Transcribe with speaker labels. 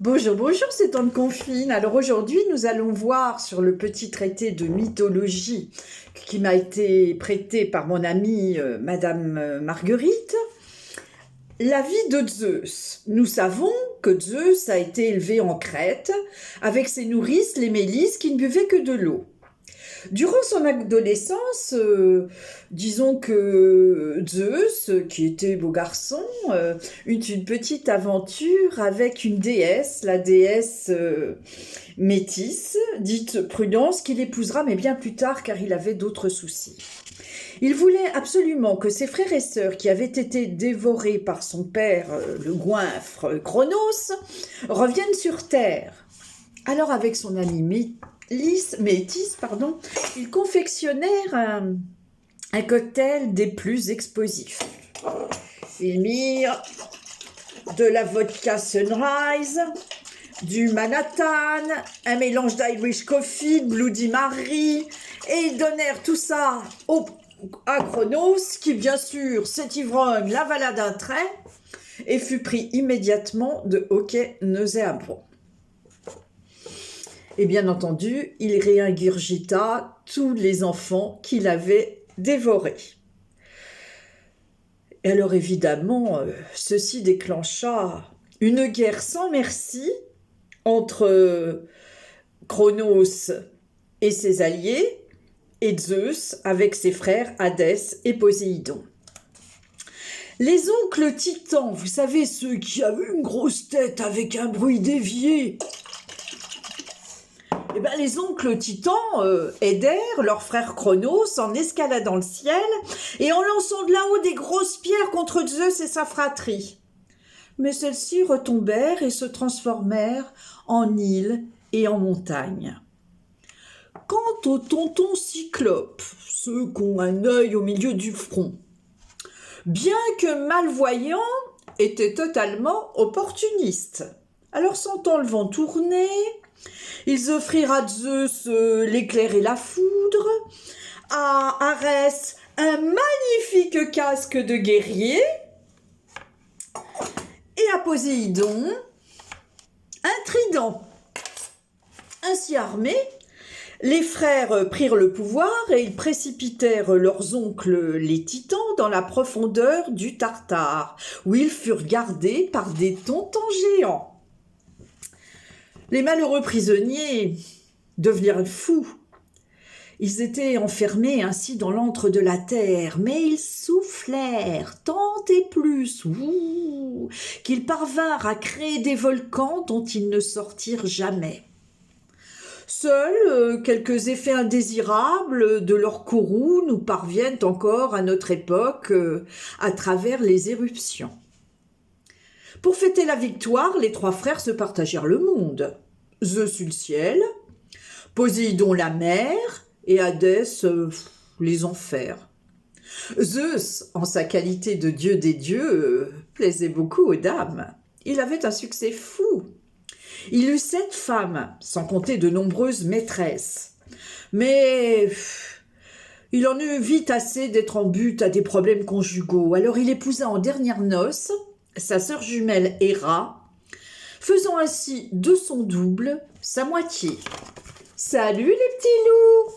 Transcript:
Speaker 1: Bonjour, bonjour, c'est Tante Confine. Alors aujourd'hui, nous allons voir sur le petit traité de mythologie qui m'a été prêté par mon amie Madame Marguerite, la vie de Zeus. Nous savons que Zeus a été élevé en Crète avec ses nourrices, les Mélisses, qui ne buvaient que de l'eau. Durant son adolescence, disons que Zeus, qui était beau garçon, eut une petite aventure avec une déesse, la déesse Métis, dite Prudence, qu'il épousera, mais bien plus tard, car il avait d'autres soucis. Il voulait absolument que ses frères et sœurs, qui avaient été dévorés par son père, le goinfre Cronos, reviennent sur Terre. Alors, avec son ami Métis, ils confectionnèrent un cocktail des plus explosifs. Ils mirent de la vodka Sunrise, du Manhattan, un mélange d'Irish Coffee, de Bloody Mary, et ils donnèrent tout ça à Cronos, qui bien sûr, cet ivrogne l'avala d'un trait et fut pris immédiatement de hoquets nauséabonds. Et bien entendu, il réingurgita tous les enfants qu'il avait dévorés. Et alors évidemment, ceci déclencha une guerre sans merci entre Cronos et ses alliés, et Zeus avec ses frères Hadès et Poséidon. Les oncles titans, vous savez, ceux qui avaient une grosse tête avec un bruit dévié, les oncles titans aidèrent leur frère Cronos en escaladant le ciel et en lançant de là-haut des grosses pierres contre Zeus et sa fratrie. Mais celles-ci retombèrent et se transformèrent en îles et en montagnes. Quant aux tontons cyclopes, ceux qui ont un œil au milieu du front, bien que malvoyants, étaient totalement opportunistes. Alors sentant le vent tourner, ils offrirent à Zeus l'éclair et la foudre, à Arès un magnifique casque de guerrier, et à Poséidon un trident. Ainsi armés, les frères prirent le pouvoir et ils précipitèrent leurs oncles les titans dans la profondeur du Tartare, où ils furent gardés par des tontons géants. Les malheureux prisonniers devinrent fous. Ils étaient enfermés ainsi dans l'antre de la terre, mais ils soufflèrent tant et plus qu'ils parvinrent à créer des volcans dont ils ne sortirent jamais. Seuls quelques effets indésirables de leur courroux nous parviennent encore à notre époque à travers les éruptions. Pour fêter la victoire, les trois frères se partagèrent le monde. Zeus eut le ciel, Poséidon la mer et Hadès les enfers. Zeus, en sa qualité de dieu des dieux, plaisait beaucoup aux dames. Il avait un succès fou. Il eut 7 femmes, sans compter de nombreuses maîtresses. Mais il en eut vite assez d'être en butte à des problèmes conjugaux. Alors il épousa en dernières noces sa sœur jumelle Héra, faisant ainsi de son double sa moitié. Salut les petits loups!